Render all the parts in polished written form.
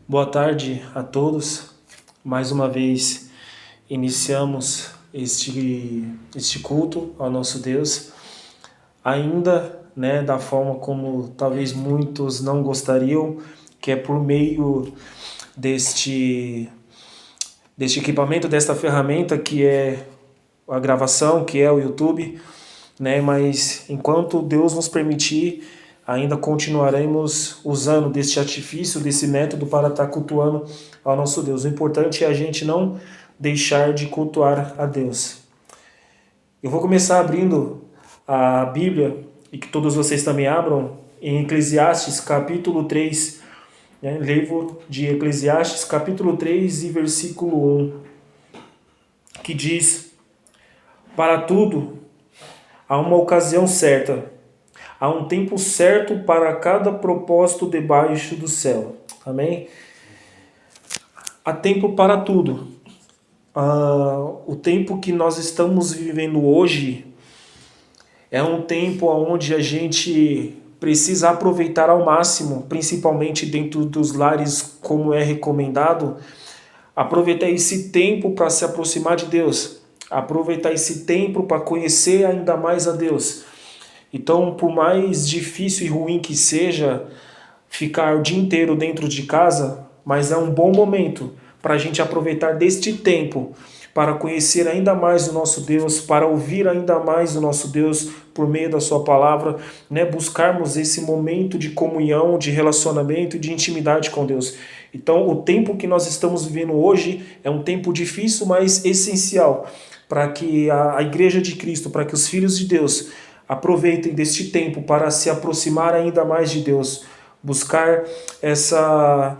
Boa tarde a todos. Mais uma vez iniciamos este culto ao nosso Deus, ainda, da forma como talvez muitos não gostariam, que é por meio deste equipamento, desta ferramenta que é a gravação, que é o YouTube, Mas enquanto Deus nos permitir, ainda continuaremos usando deste artifício, desse método para estar cultuando ao nosso Deus. O importante é a gente não deixar de cultuar a Deus. Eu vou começar abrindo a Bíblia, e que todos vocês também abram, em Eclesiastes capítulo 3, livro de Eclesiastes capítulo 3 e versículo 1, que diz: para tudo há uma ocasião certa, há um tempo certo para cada propósito debaixo do céu. Amém? Há tempo para tudo. O tempo que nós estamos vivendo hoje é um tempo onde a gente precisa aproveitar ao máximo, principalmente dentro dos lares, como é recomendado, aproveitar esse tempo para se aproximar de Deus, aproveitar esse tempo para conhecer ainda mais a Deus. Então, por mais difícil e ruim que seja ficar o dia inteiro dentro de casa, mas é um bom momento para a gente aproveitar deste tempo para conhecer ainda mais o nosso Deus, para ouvir ainda mais o nosso Deus por meio da sua palavra, buscarmos esse momento de comunhão, de relacionamento e de intimidade com Deus. Então, o tempo que nós estamos vivendo hoje é um tempo difícil, mas essencial, para que a Igreja de Cristo, para que os filhos de Deus aproveitem deste tempo para se aproximar ainda mais de Deus, buscar essa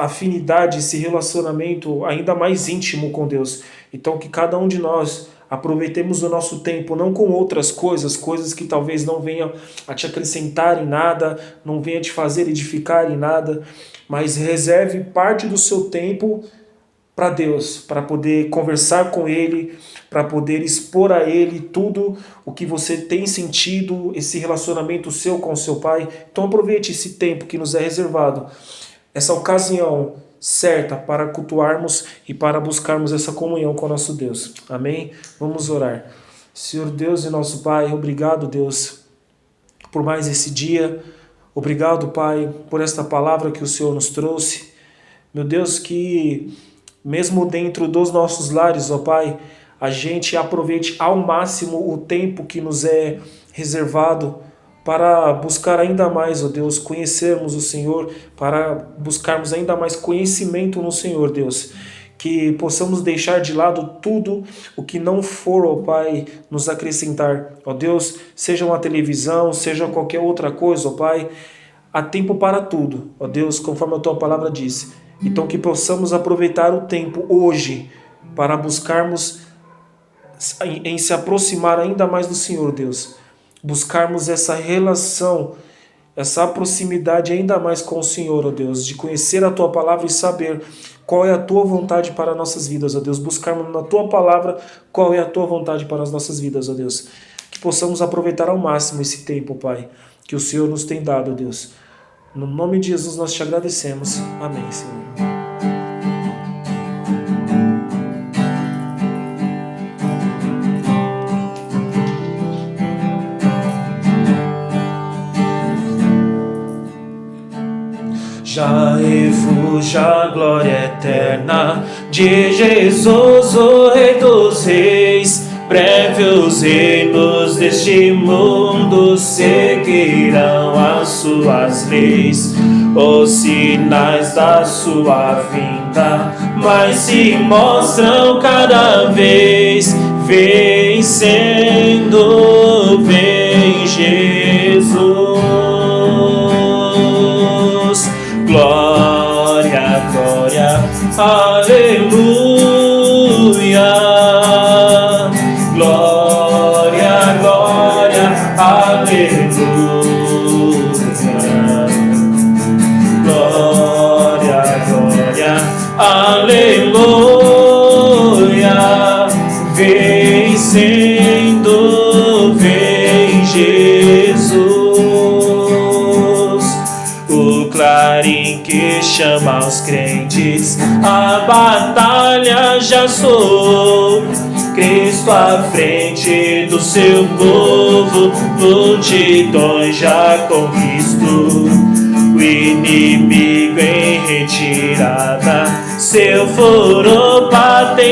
afinidade, esse relacionamento ainda mais íntimo com Deus. Então, que cada um de nós aproveitemos o nosso tempo não com outras coisas que talvez não venham a te acrescentar em nada, não venham a te fazer edificar em nada, mas reserve parte do seu tempo para Deus, para poder conversar com Ele, para poder expor a Ele tudo o que você tem sentido, esse relacionamento seu com o seu Pai. Então aproveite esse tempo que nos é reservado, essa ocasião certa para cultuarmos e para buscarmos essa comunhão com o nosso Deus. Amém? Vamos orar. Senhor Deus e nosso Pai, obrigado, Deus, por mais esse dia. Obrigado, Pai, por esta palavra que o Senhor nos trouxe. Meu Deus, que mesmo dentro dos nossos lares, ó Pai, a gente aproveite ao máximo o tempo que nos é reservado para buscar ainda mais, ó Deus, conhecermos o Senhor, para buscarmos ainda mais conhecimento no Senhor, Deus. Que possamos deixar de lado tudo o que não for, ó Pai, nos acrescentar. Ó Deus, seja uma televisão, seja qualquer outra coisa, ó Pai, há tempo para tudo, ó Deus, conforme a Tua palavra diz. Então que possamos aproveitar o tempo hoje para buscarmos em se aproximar ainda mais do Senhor, Deus. Buscarmos essa relação, essa proximidade ainda mais com o Senhor, ó Deus, de conhecer a Tua palavra e saber qual é a Tua vontade para nossas vidas, ó Deus. Buscarmos na Tua palavra qual é a Tua vontade para as nossas vidas, ó Deus. Que possamos aproveitar ao máximo esse tempo, Pai, que o Senhor nos tem dado, ó Deus. No nome de Jesus nós te agradecemos. Amém, Senhor. Já refúgio a glória eterna de Jesus, o Rei dos Reis. Breve os reinos deste mundo seguirão as suas leis. Os sinais da sua vinda mais se mostram cada vez. Vencendo, vem Jesus. Glória, glória, aleluia. Glória, glória, aleluia. Glória, glória, aleluia. Vencendo, vem Jesus. O clarim que chama os crentes, a batalha já soou. Cristo à frente do seu povo, multidões já conquistou. O inimigo em retirada, seu furor patenteou.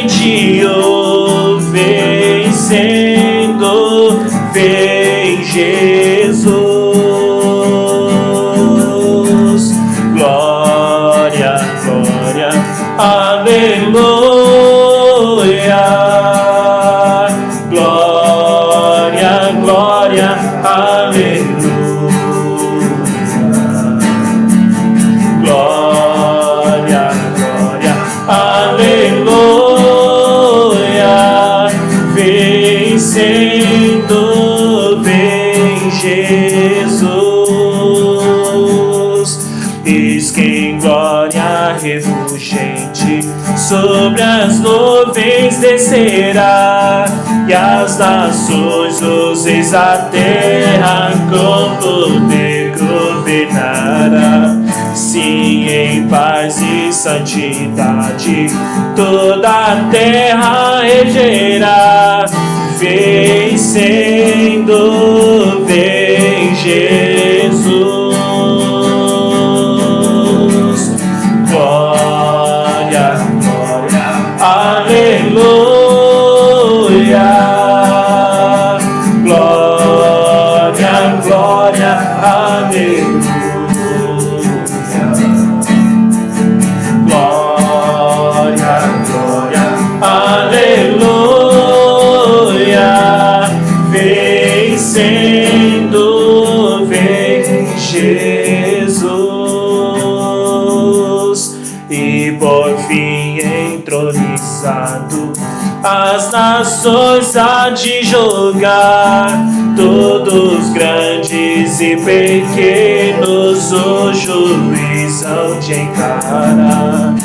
Vencendo, vem Jesus. Glória, glória, aleluia. Glória, glória, aleluia. Glória, glória, aleluia. Vencendo, vem Jesus. Eis que em glória refulgente sobre as nuvens descerá, e as nações, os reis da terra com poder governará. Sim, em paz e santidade toda a terra regerá. Vencendo, vem Jesus. Glória, glória, aleluia. Glória, glória, aleluia. Glória, glória, aleluia. Vencendo, vem Jesus. E por fim entronizado, as nações há de julgar, todos grandes e pequenos o juiz hão de encarar.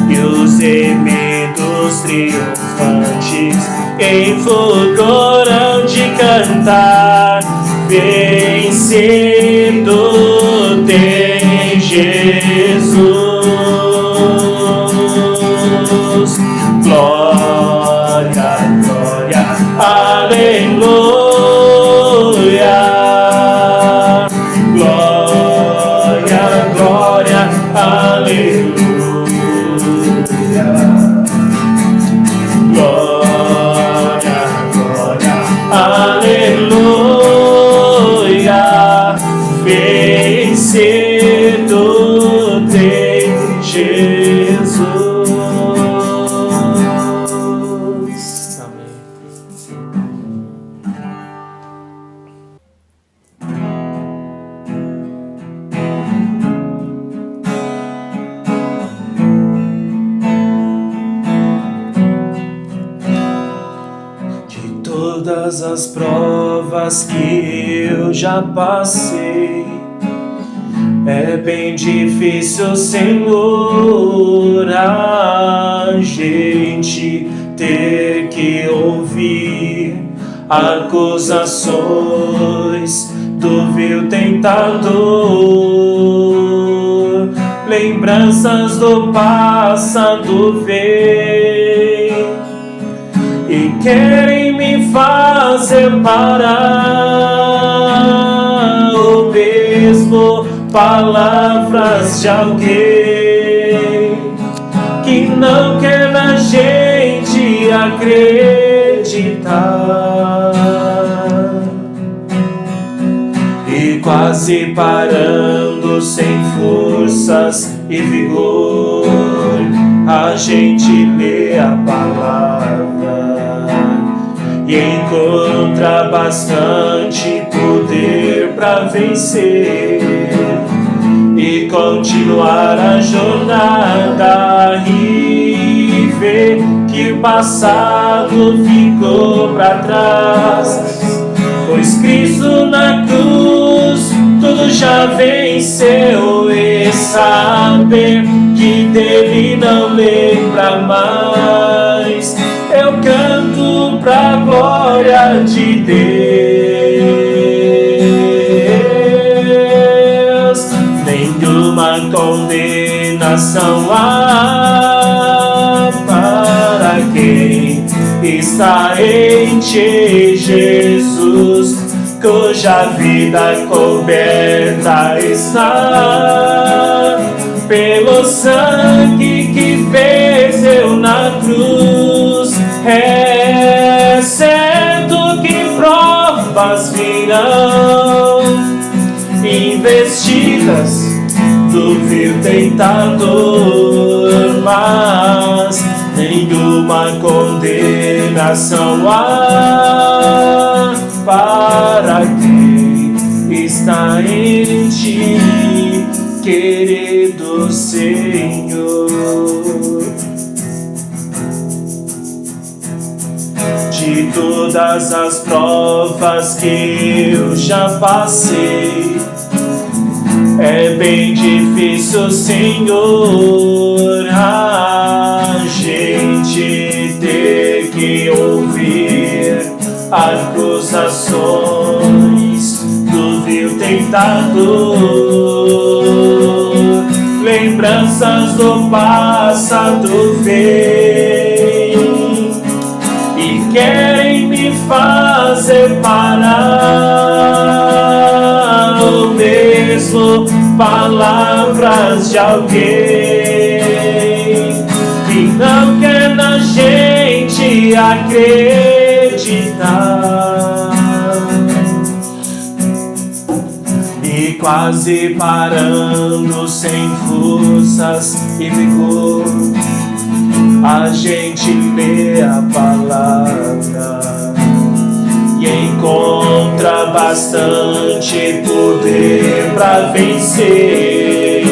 E os remidos triunfantes em fulgor hão de cantar. Vencendo, tem Jesus. Glória, glória, aleluia. Glória, glória, aleluia. Glória, glória, aleluia. Vencendo, tem Jesus. Todas as provas que eu já passei, é bem difícil, Senhor, a gente ter que ouvir acusações do vil tentador. Lembranças do passado vêm e querem me fazer parar, ou mesmo palavras de alguém que não quer na gente acreditar. E quase parando, sem forças e vigor, a gente lê a palavra e encontra bastante poder para vencer e continuar a jornada, e ver que o passado ficou para trás, pois Cristo na cruz tudo já venceu, e saber que dele não lembra mais, eu canto pra glória de Deus. Nenhuma condenação condenação há para quem está em ti, Jesus, cuja vida coberta está pelo sangue que venceu na cruz. É certo que provas virão, investidas do vil tentador, mas nenhuma condenação há para quem está em ti, querido Senhor. De todas as provas que eu já passei, é bem difícil, Senhor, a gente ter que ouvir acusações do vil tentador. Lembranças do passado vêm e querem me fazer parar, ou mesmo palavras de alguém que não quer na gente acreditar. E quase parando sem forças e vigor, a gente lê a palavra e encontra bastante poder para vencer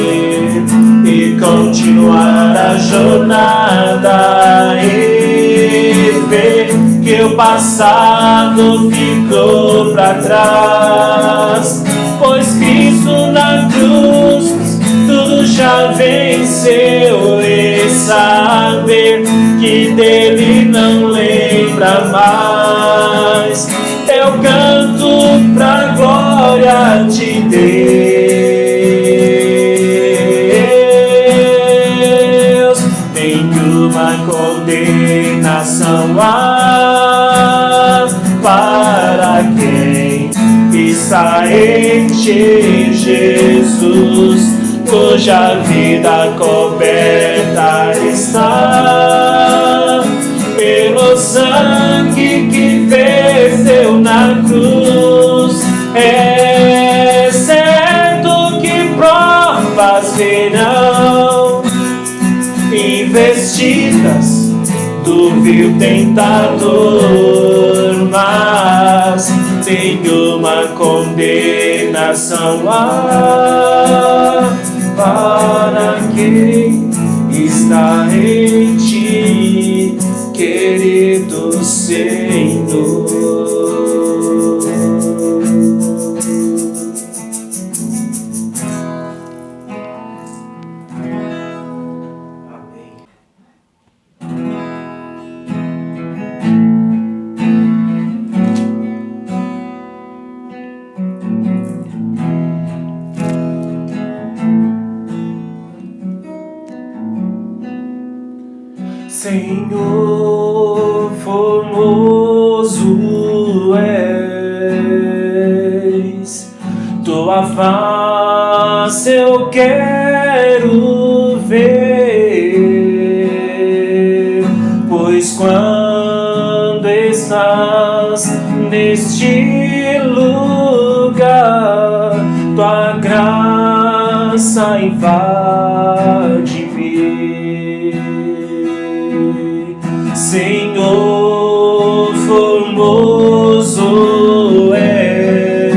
e continuar a jornada, e ver que o passado ficou para trás, pois Cristo na cruz tudo já venceu, e saber que dele não lembra mais. Eu canto pra glória de Deus. Nenhuma condenação há para quem está em ti, Jesus, cuja vida coberta está pelo sangue que venceu na cruz. É certo que provas virão, investidas do vil tentador, mas nenhuma condenação há para quem está em ti, querido Senhor. Senhor, formoso és, tua face eu quero ver, pois quando estás neste lugar, tua graça invade-me. Senhor, formoso és,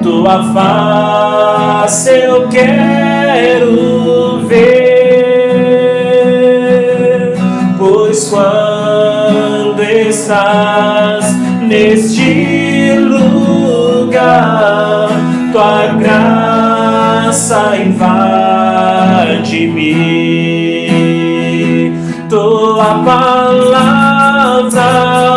tua face eu quero ver, pois quando estás neste lugar, tua graça invade-me. Tua palavra,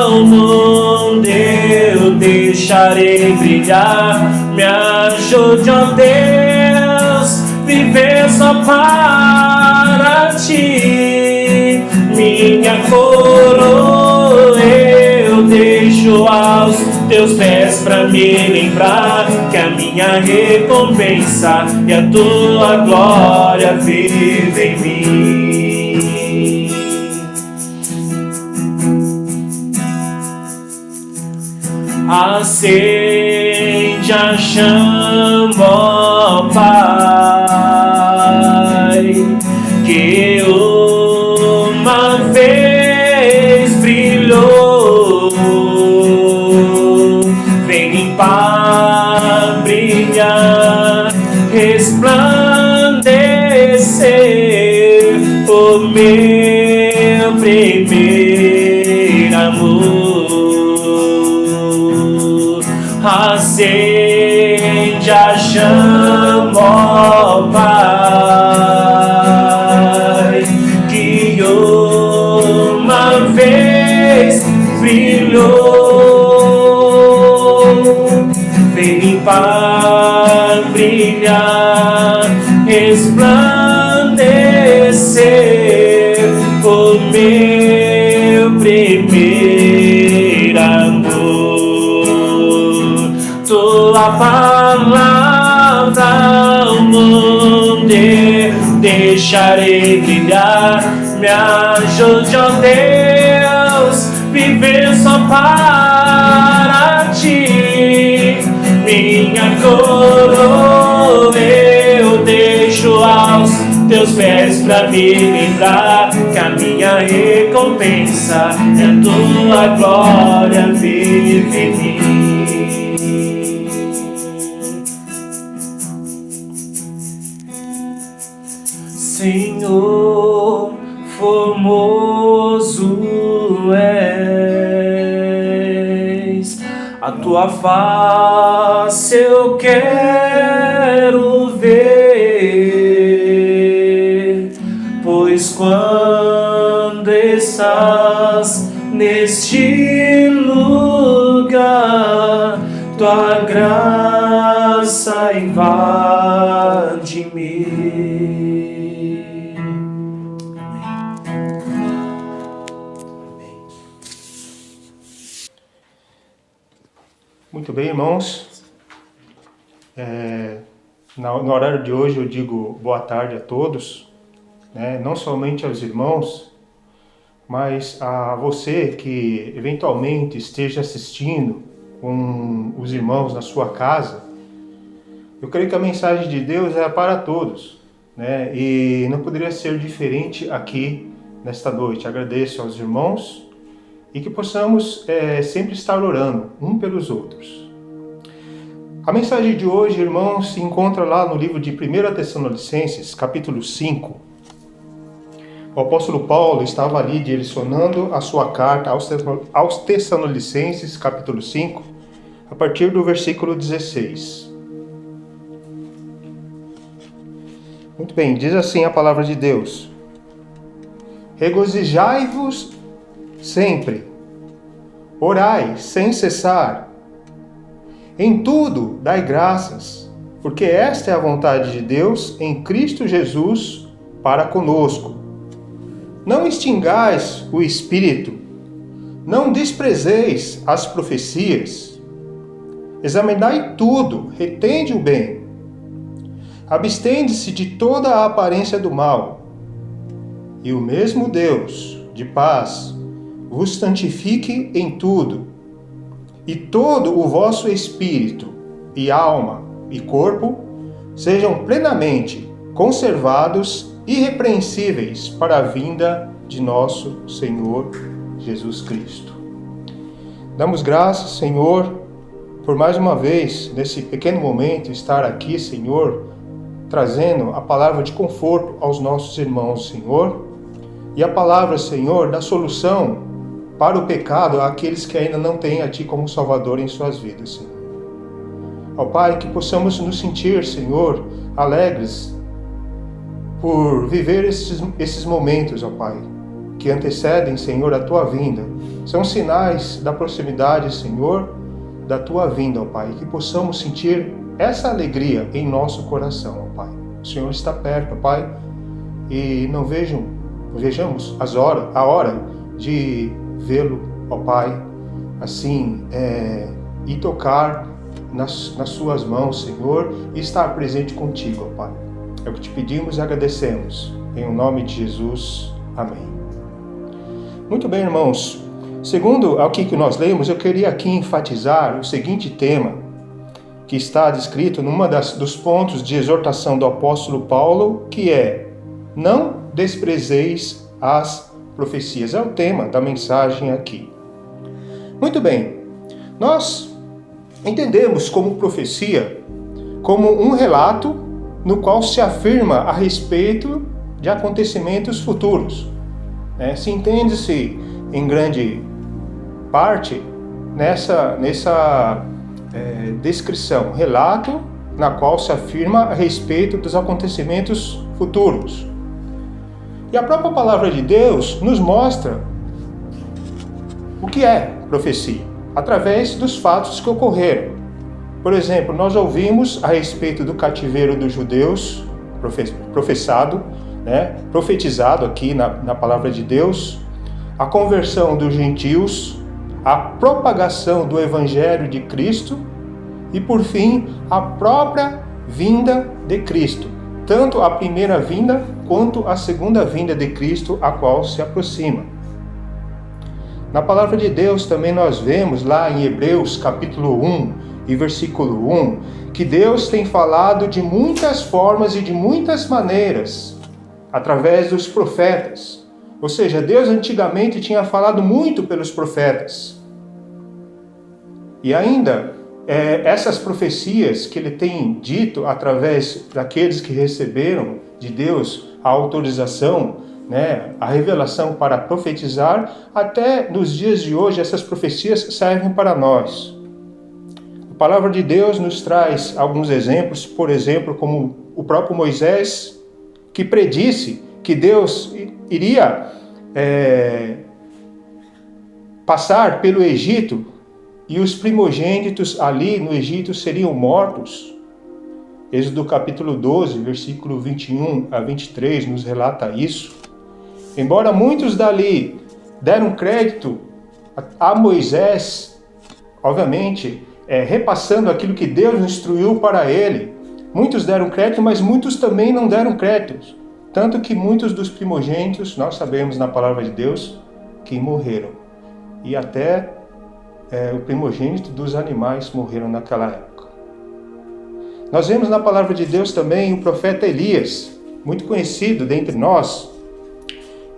o mundo eu deixarei brilhar. Me ajude, ó Deus, viver viver só para ti. Minha coroa eu deixo aos teus pés pra me lembrar que a minha recompensa e a tua glória vive em mim. Acende a chama, ó Pai, que uma vez brilhou. Vem limpar, brilhar, resplandecer o meu primeiro amor. Acende a chama, ó Pai, que uma vez brilhou. Vem limpar, brilhar, resplandecer o meu primeiro amor. Tua palavra ao mundo deixarei brilhar. Me ajude, ó Deus, viver só para ti. Minha coroa eu deixo aos teus pés pra me lembrar que a minha recompensa é a tua glória vive em mim. Senhor, formoso és, a tua face eu quero ver, pois quando estás neste lugar, tua graça invade-me. Muito bem, irmãos. No horário de hoje eu digo boa tarde a todos, né? Não somente aos irmãos, mas a você que eventualmente esteja assistindo com os irmãos na sua casa. Eu creio que a mensagem de Deus é para todos, né? E não poderia ser diferente aqui nesta noite. Agradeço aos irmãos e que possamos sempre estar orando um pelos outros. A mensagem de hoje, irmãos, se encontra lá no livro de 1 Tessalonicenses, capítulo 5. O apóstolo Paulo estava ali direcionando a sua carta aos Tessalonicenses, capítulo 5, a partir do versículo 16. Muito bem, diz assim a palavra de Deus: regozijai-vos sempre, orai sem cessar, em tudo dai graças, porque esta é a vontade de Deus em Cristo Jesus para conosco. Não extingais o Espírito, não desprezeis as profecias, examinai tudo, retende o bem, abstende-se de toda a aparência do mal, e o mesmo Deus de paz vos santifique em tudo, e todo o vosso espírito, e alma, e corpo, sejam plenamente conservados irrepreensíveis para a vinda de nosso Senhor Jesus Cristo. Damos graças, Senhor, por mais uma vez, nesse pequeno momento, estar aqui, Senhor, trazendo a palavra de conforto aos nossos irmãos, Senhor, e a palavra, Senhor, da solução para o pecado àqueles que ainda não têm a Ti como Salvador em suas vidas, Senhor. Ó Pai, que possamos nos sentir, Senhor, alegres por viver esses momentos, ó Pai, que antecedem, Senhor, a Tua vinda. São sinais da proximidade, Senhor, da Tua vinda, ó Pai, que possamos sentir essa alegria em nosso coração, ó Pai. Senhor está perto, Pai, e não vejamos a hora de vê-lo, ó Pai, assim, e tocar nas suas mãos, Senhor, e estar presente contigo, ó Pai. É o que te pedimos e agradecemos. Em o nome de Jesus. Amém. Muito bem, irmãos. Segundo o que nós lemos, eu queria aqui enfatizar o seguinte tema, que está descrito numa dos pontos de exortação do apóstolo Paulo, que é: não desprezeis as profecias. É o tema da mensagem aqui. Muito bem, nós entendemos como profecia como um relato no qual se afirma a respeito de acontecimentos futuros. Se entende-se em grande parte nessa descrição, relato na qual se afirma a respeito dos acontecimentos futuros. E a própria palavra de Deus nos mostra o que é profecia, através dos fatos que ocorreram. Por exemplo, nós ouvimos a respeito do cativeiro dos judeus, profetizado aqui na palavra de Deus, a conversão dos gentios, a propagação do evangelho de Cristo e, por fim, a própria vinda de Cristo, tanto a primeira vinda quanto a segunda vinda de Cristo, a qual se aproxima. Na palavra de Deus também nós vemos lá em Hebreus capítulo 1 e versículo 1, que Deus tem falado de muitas formas e de muitas maneiras através dos profetas. Ou seja, Deus antigamente tinha falado muito pelos profetas. E ainda, essas profecias que ele tem dito através daqueles que receberam de Deus a autorização, a revelação para profetizar, até nos dias de hoje essas profecias servem para nós. A palavra de Deus nos traz alguns exemplos, por exemplo, como o próprio Moisés, que predisse que Deus iria passar pelo Egito e os primogênitos ali no Egito seriam mortos. Êxodo capítulo 12, versículo 21 a 23 nos relata isso. Embora muitos dali deram crédito a Moisés, obviamente, repassando aquilo que Deus instruiu para ele, muitos deram crédito, mas muitos também não deram crédito. Tanto que muitos dos primogênitos, nós sabemos na palavra de Deus, que morreram. E até o primogênito dos animais morreram naquela época. Nós vemos na palavra de Deus também o profeta Elias, muito conhecido dentre nós.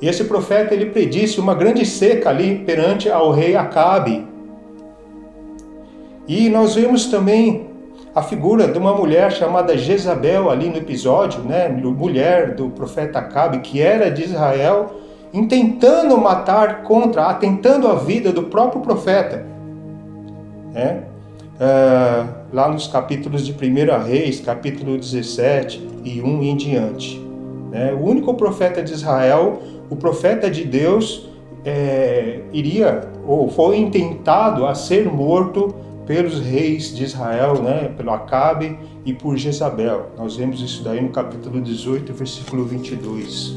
E esse profeta, ele predisse uma grande seca ali perante ao rei Acabe. E nós vemos também a figura de uma mulher chamada Jezabel ali no episódio, mulher do profeta Acabe, que era de Israel, intentando atentando a vida do próprio profeta. Lá nos capítulos de 1 Reis, capítulo 17 e 1 em diante. O único profeta de Israel, o profeta de Deus, foi intentado a ser morto pelos reis de Israel, pelo Acabe e por Jezabel. Nós vemos isso daí no capítulo 18, versículo 22.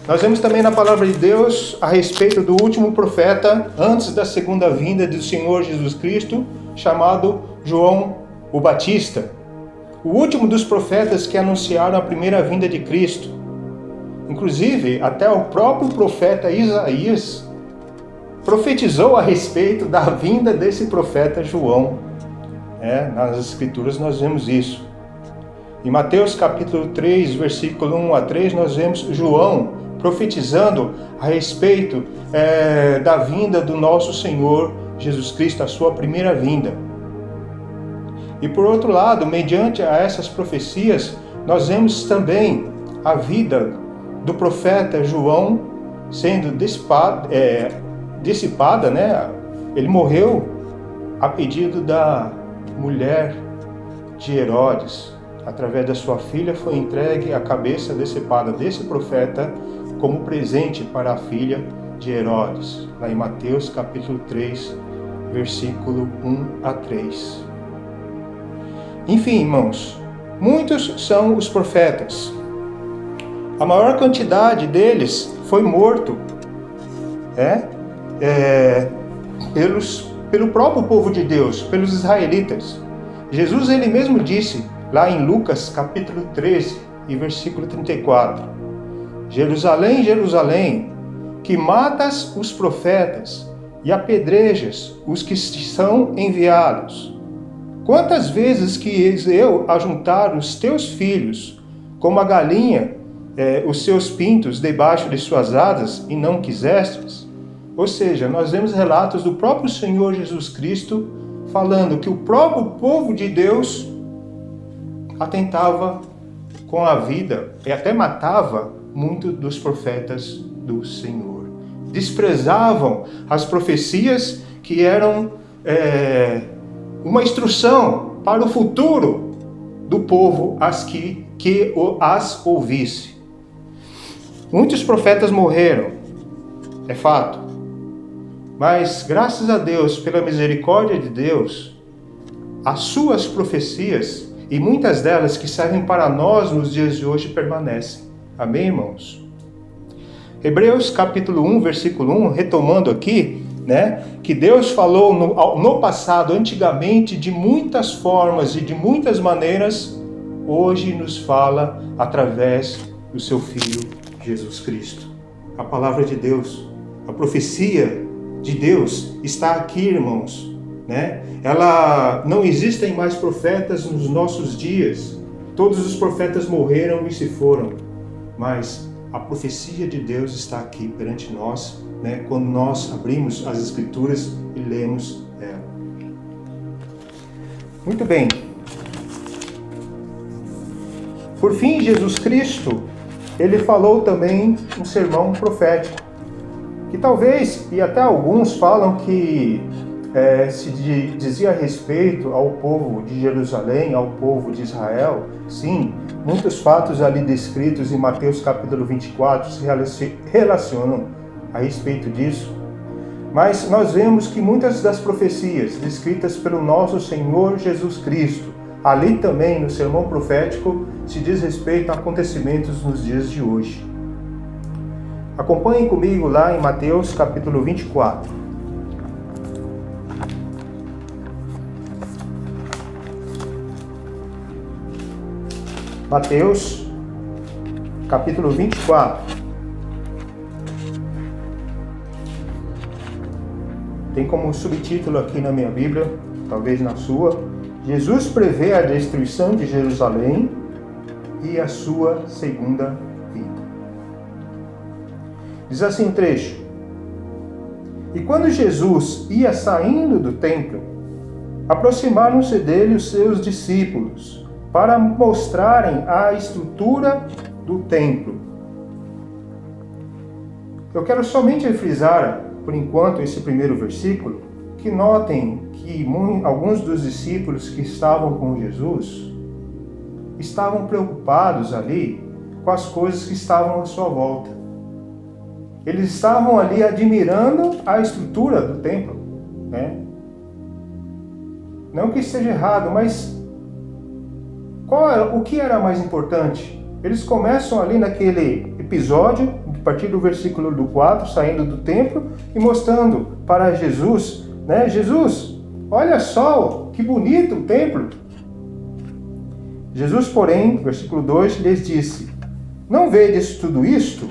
Nós vemos também na palavra de Deus a respeito do último profeta antes da segunda vinda do Senhor Jesus Cristo, chamado João o Batista. O último dos profetas que anunciaram a primeira vinda de Cristo. Inclusive, até o próprio profeta Isaías profetizou a respeito da vinda desse profeta João. Nas Escrituras nós vemos isso. Em Mateus capítulo 3, versículo 1 a 3, nós vemos João profetizando a respeito da vinda do nosso Senhor Jesus Cristo, a sua primeira vinda. E por outro lado, mediante a essas profecias, nós vemos também a vida do profeta João sendo dissipada, Ele morreu a pedido da mulher de Herodes. Através da sua filha foi entregue a cabeça decepada desse profeta como presente para a filha de Herodes. Lá em Mateus capítulo 3, versículo 1 a 3. Enfim, irmãos, Muitos são os profetas. A maior quantidade deles foi morto pelo próprio povo de Deus, pelos israelitas. Jesus ele mesmo disse, lá em Lucas capítulo 13 e versículo 34, Jerusalém, Jerusalém, que matas os profetas e apedrejas os que são enviados. Quantas vezes quis eu ajuntar os teus filhos, como a galinha, os seus pintos debaixo de suas asas, e não quisestes? Ou seja, nós vemos relatos do próprio Senhor Jesus Cristo falando que o próprio povo de Deus atentava com a vida e até matava muitos dos profetas do Senhor. Desprezavam as profecias que eram uma instrução para o futuro do povo que as ouvisse. Muitos profetas morreram, é fato. Mas, graças a Deus, pela misericórdia de Deus, as suas profecias, e muitas delas que servem para nós nos dias de hoje, permanecem. Amém, irmãos? Hebreus capítulo 1, versículo 1, retomando aqui, que Deus falou no passado, antigamente, de muitas formas e de muitas maneiras, hoje nos fala através do seu Filho, Jesus Cristo. A palavra de Deus, a profecia de Deus está aqui, irmãos. Ela não existem mais profetas nos nossos dias. Todos os profetas morreram e se foram. Mas a profecia de Deus está aqui perante nós, quando nós abrimos as Escrituras e lemos ela. Muito bem. Por fim, Jesus Cristo, ele falou também um sermão profético, que talvez, e até alguns falam que se dizia respeito ao povo de Jerusalém, ao povo de Israel. Sim, muitos fatos ali descritos em Mateus capítulo 24 se relacionam a respeito disso. Mas nós vemos que muitas das profecias descritas pelo nosso Senhor Jesus Cristo, ali também no sermão profético, se diz respeito a acontecimentos nos dias de hoje. Acompanhem comigo lá em Mateus capítulo 24. Mateus, capítulo 24. Tem como subtítulo aqui na minha Bíblia, talvez na sua, Jesus prevê a destruição de Jerusalém e a sua segunda vinda. Diz assim o trecho: E quando Jesus ia saindo do templo, aproximaram-se dele os seus discípulos, para mostrarem a estrutura do templo. Eu quero somente frisar, por enquanto, esse primeiro versículo, que notem que alguns dos discípulos que estavam com Jesus estavam preocupados ali com as coisas que estavam à sua volta. Eles estavam ali admirando a estrutura do templo, Não que esteja errado, mas o que era mais importante? Eles começam ali naquele episódio, a partir do versículo 4, saindo do templo e mostrando para Jesus, Jesus, olha só, que bonito o templo. Jesus, porém, versículo 2, lhes disse: Não vedes tudo isto?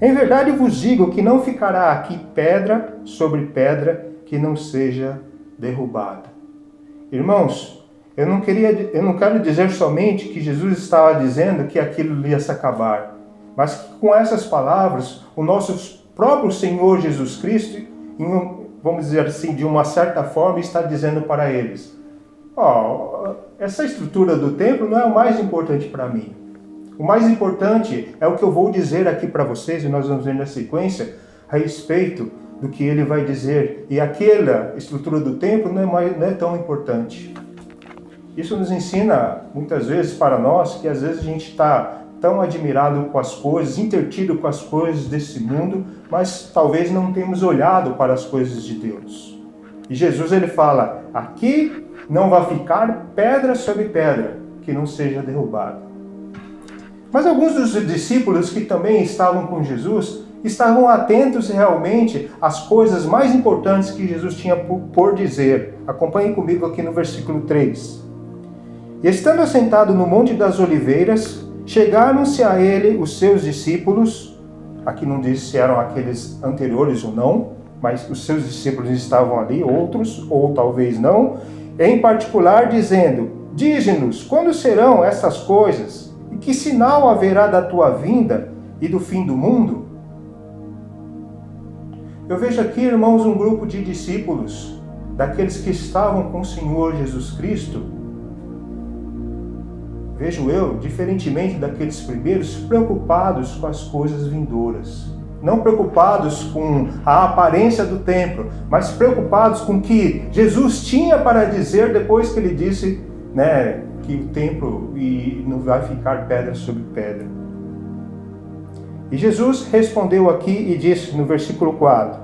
Em verdade vos digo que não ficará aqui pedra sobre pedra que não seja derrubada. Irmãos, eu não quero dizer somente que Jesus estava dizendo que aquilo ia se acabar, mas que com essas palavras, o nosso próprio Senhor Jesus Cristo, vamos dizer assim, de uma certa forma, está dizendo para eles: essa estrutura do templo não é o mais importante para mim. O mais importante é o que eu vou dizer aqui para vocês, e nós vamos ver na sequência, a respeito do que ele vai dizer. E aquela estrutura do templo não é tão importante. Isso nos ensina, muitas vezes, para nós, que às vezes a gente está tão admirado com as coisas, entretido com as coisas desse mundo, mas talvez não temos olhado para as coisas de Deus. E Jesus, ele fala: aqui não vai ficar pedra sobre pedra que não seja derrubada. Mas alguns dos discípulos que também estavam com Jesus estavam atentos realmente às coisas mais importantes que Jesus tinha por dizer. Acompanhem comigo aqui no versículo 3. E estando assentado no Monte das Oliveiras, chegaram-se a ele os seus discípulos. Aqui não diz se eram aqueles anteriores ou não, mas os seus discípulos estavam ali, outros, ou talvez não, em particular dizendo: dize-nos, quando serão essas coisas? E que sinal haverá da tua vinda e do fim do mundo? Eu vejo aqui, irmãos, um grupo de discípulos, daqueles que estavam com o Senhor Jesus Cristo. Vejo eu, diferentemente daqueles primeiros, preocupados com as coisas vindouras. Não preocupados com a aparência do templo, mas preocupados com o que Jesus tinha para dizer depois que ele disse, que o templo não vai ficar pedra sobre pedra. E Jesus respondeu aqui e disse no versículo 4,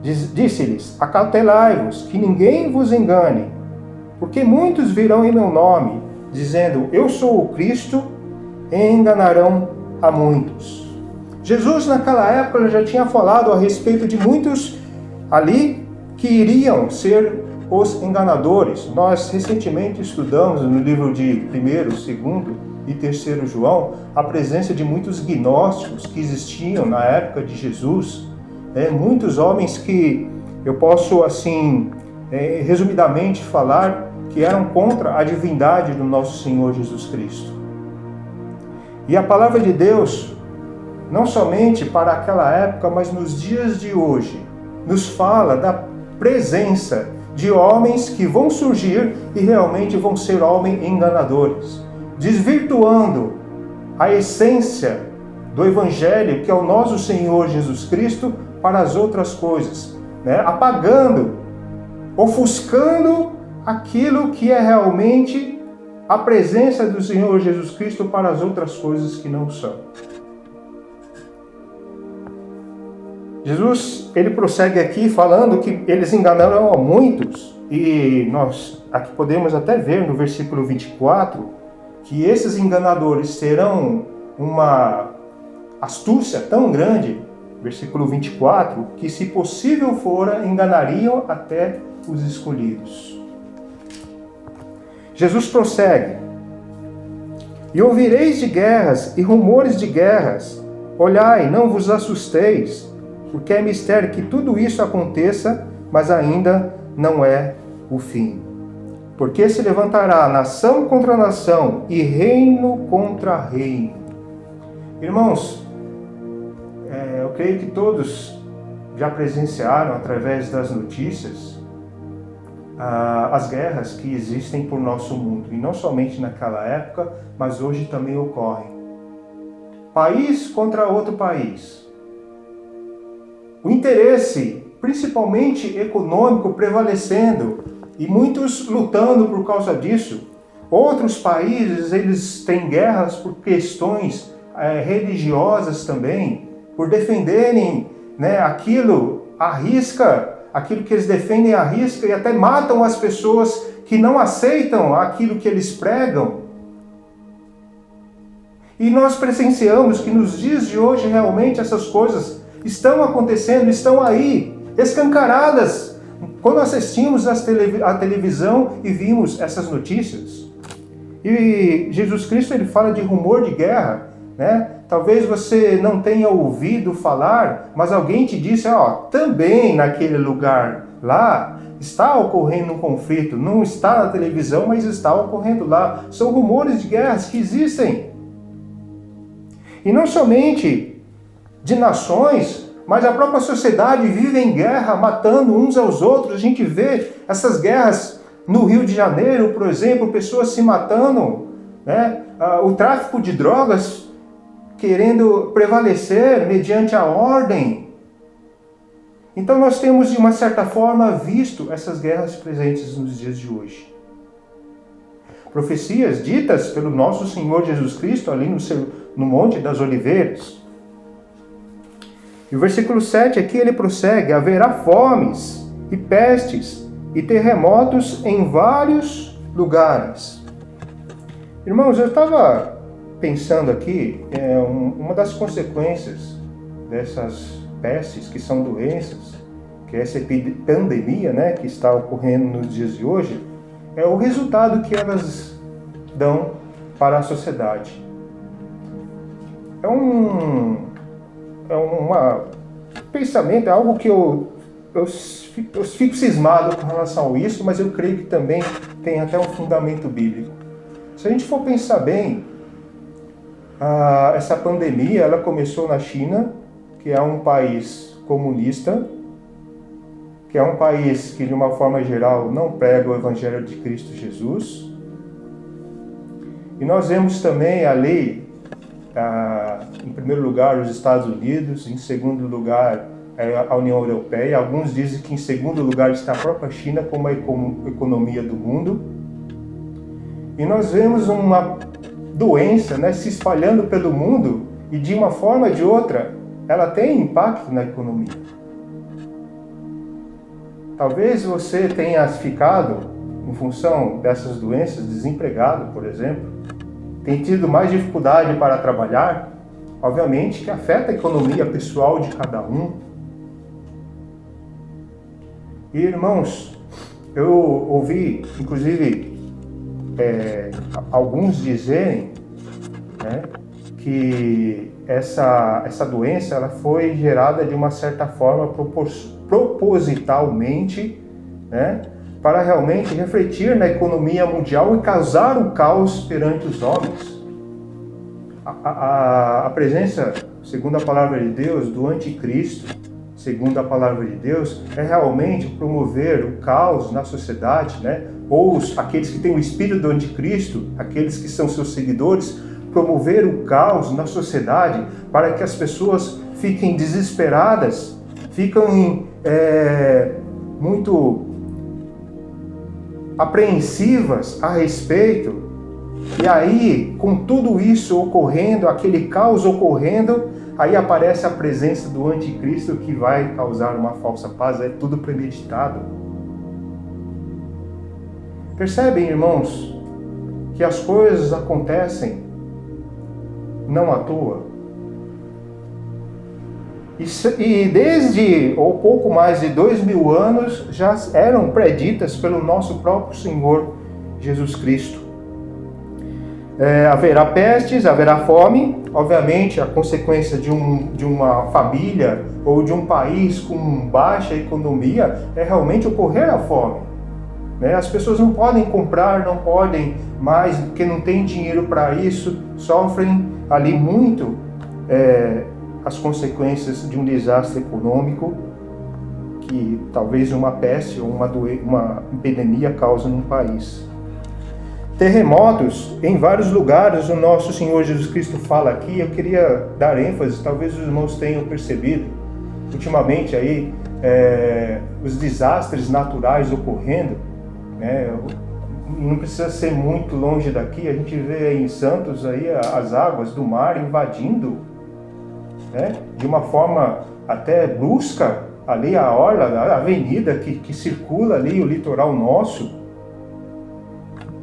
disse-lhes: acautelai-vos, que ninguém vos engane, porque muitos virão em meu nome, dizendo: eu sou o Cristo, e enganarão a muitos. Jesus naquela época já tinha falado a respeito de muitos ali que iriam ser os enganadores. Nós recentemente estudamos no livro de 1º, 2º e 3º João a presença de muitos gnósticos que existiam na época de Jesus. Muitos homens que eu posso assim resumidamente falar que eram contra a divindade do nosso Senhor Jesus Cristo. E a palavra de Deus, não somente para aquela época, mas nos dias de hoje, nos fala da presença de homens que vão surgir e realmente vão ser homens enganadores, desvirtuando a essência do Evangelho, que é o nosso Senhor Jesus Cristo, para as outras coisas, apagando, ofuscando aquilo que é realmente a presença do Senhor Jesus Cristo para as outras coisas que não são. Jesus, ele prossegue aqui falando que eles enganaram a muitos, e nós aqui podemos até ver no versículo 24 que esses enganadores terão uma astúcia tão grande, versículo 24, que se possível fora, enganariam até os escolhidos. Jesus prossegue: e ouvireis de guerras e rumores de guerras, olhai, não vos assusteis, porque é mistério que tudo isso aconteça, mas ainda não é o fim. Porque se levantará nação contra nação e reino contra reino. Irmãos, eu creio que todos já presenciaram, através das notícias, as guerras que existem por nosso mundo. E não somente naquela época, mas hoje também ocorrem. País contra outro país. O interesse, principalmente econômico, prevalecendo e muitos lutando por causa disso. Outros países, eles têm guerras por questões religiosas também, por defenderem aquilo que eles defendem à risca, e até matam as pessoas que não aceitam aquilo que eles pregam. E nós presenciamos que nos dias de hoje realmente essas coisas estão acontecendo, estão aí, escancaradas, quando assistimos à televisão e vimos essas notícias. E Jesus Cristo, ele fala de rumor de guerra, Talvez você não tenha ouvido falar, mas alguém te disse, também naquele lugar lá está ocorrendo um conflito, não está na televisão, mas está ocorrendo lá. São rumores de guerras que existem. E não somente de nações, mas a própria sociedade vive em guerra, matando uns aos outros. A gente vê essas guerras no Rio de Janeiro, por exemplo, pessoas se matando, o tráfico de drogas querendo prevalecer mediante a ordem. Então nós temos, de uma certa forma, visto essas guerras presentes nos dias de hoje. Profecias ditas pelo nosso Senhor Jesus Cristo ali no Monte das Oliveiras. E o versículo 7 aqui ele prossegue: haverá fomes e pestes e terremotos em vários lugares. Irmãos, eu estava pensando aqui, uma das consequências dessas pestes, que são doenças, que é essa pandemia, né, que está ocorrendo nos dias de hoje, é o resultado que elas dão para a sociedade. É um pensamento, é algo que eu fico cismado com relação a isso, mas eu creio que também tem até um fundamento bíblico. Se a gente for pensar bem, essa pandemia ela começou na China, que é um país comunista, que é um país que, de uma forma geral, não prega o Evangelho de Cristo Jesus. E nós vemos também a lei, em primeiro lugar, os Estados Unidos, em segundo lugar, a União Europeia. Alguns dizem que em segundo lugar está a própria China como a economia do mundo. E nós vemos uma doença, né, se espalhando pelo mundo e, de uma forma ou de outra, ela tem impacto na economia. Talvez você tenha ficado, em função dessas doenças, desempregado, por exemplo, tem tido mais dificuldade para trabalhar, obviamente que afeta a economia pessoal de cada um. E, irmãos, eu ouvi, inclusive, alguns dizerem, né, que essa doença ela foi gerada de uma certa forma propositalmente, né, para realmente refletir na economia mundial e causar o caos perante os homens. A presença, segundo a palavra de Deus, do anticristo, segundo a palavra de Deus, é realmente promover o caos na sociedade, né? Ou aqueles que têm o espírito do anticristo, aqueles que são seus seguidores, promover o caos na sociedade para que as pessoas fiquem desesperadas, ficam muito apreensivas a respeito. E aí, com tudo isso ocorrendo, aquele caos ocorrendo, aí aparece a presença do anticristo que vai causar uma falsa paz. É tudo premeditado. Percebem, irmãos, que as coisas acontecem não à toa? E desde, ou pouco mais de 2000 anos, já eram preditas pelo nosso próprio Senhor Jesus Cristo. Haverá pestes, haverá fome. Obviamente, a consequência de uma família ou de um país com baixa economia é realmente ocorrer a fome. Né? As pessoas não podem comprar, não podem mais, porque não tem dinheiro para isso, sofrem ali muito as consequências de um desastre econômico que talvez uma peste ou uma epidemia cause num país. Terremotos em vários lugares, o nosso Senhor Jesus Cristo fala aqui. Eu queria dar ênfase, talvez os irmãos tenham percebido, ultimamente aí, os desastres naturais ocorrendo, né? Não precisa ser muito longe daqui, a gente vê aí em Santos aí as águas do mar invadindo, né, de uma forma até brusca ali a orla, a avenida que circula ali o litoral nosso.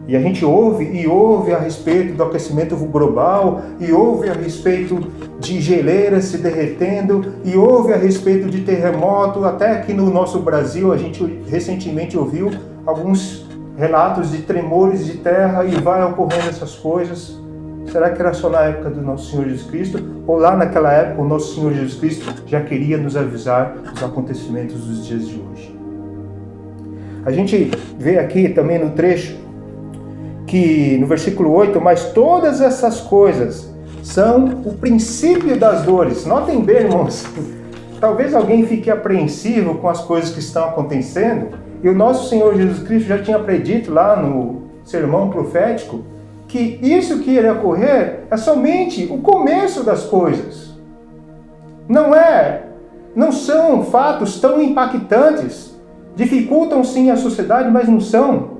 E a gente ouve a respeito do aquecimento global, e ouve a respeito de geleiras se derretendo, e ouve a respeito de terremoto. Até aqui no nosso Brasil, a gente recentemente ouviu alguns relatos de tremores de terra, e vai ocorrendo essas coisas. Será que era só na época do nosso Senhor Jesus Cristo? Ou lá naquela época o nosso Senhor Jesus Cristo já queria nos avisar dos acontecimentos dos dias de hoje? A gente vê aqui também no trecho que no versículo 8, mas todas essas coisas são o princípio das dores. Notem bem, irmãos, talvez alguém fique apreensivo com as coisas que estão acontecendo, e o nosso Senhor Jesus Cristo já tinha predito lá no sermão profético que isso que iria ocorrer é somente o começo das coisas. Não são fatos tão impactantes, dificultam sim a sociedade, mas não são.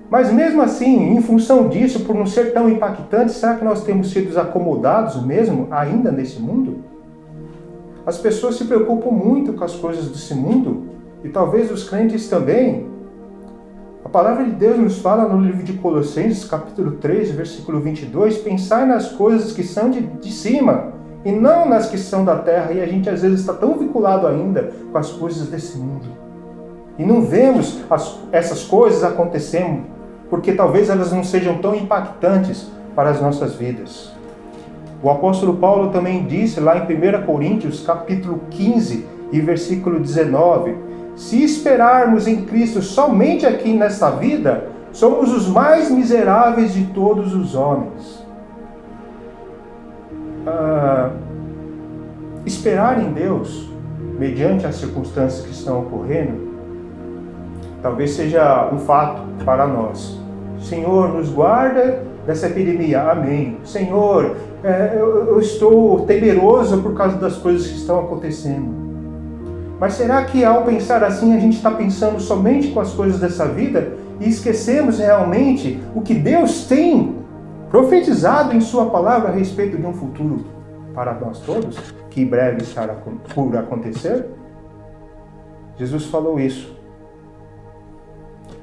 Mas mesmo assim, em função disso, por não ser tão impactante, será que nós temos sido acomodados mesmo ainda nesse mundo? As pessoas se preocupam muito com as coisas desse mundo, e talvez os crentes também. A palavra de Deus nos fala no livro de Colossenses, capítulo 3, versículo 22, pensai nas coisas que são de cima e não nas que são da terra. E a gente às vezes está tão vinculado ainda com as coisas desse mundo. E não vemos essas coisas acontecendo, porque talvez elas não sejam tão impactantes para as nossas vidas. O apóstolo Paulo também disse lá em 1 Coríntios, capítulo 15 e versículo 19, se esperarmos em Cristo somente aqui nesta vida, somos os mais miseráveis de todos os homens. Esperar em Deus, mediante as circunstâncias que estão ocorrendo, talvez seja um fato para nós. Senhor, nos guarda dessa epidemia. Amém. Senhor, eu estou temeroso por causa das coisas que estão acontecendo. Mas será que ao pensar assim a gente está pensando somente com as coisas dessa vida e esquecemos realmente o que Deus tem profetizado em sua palavra a respeito de um futuro para nós todos, que em breve estará por acontecer? Jesus falou isso.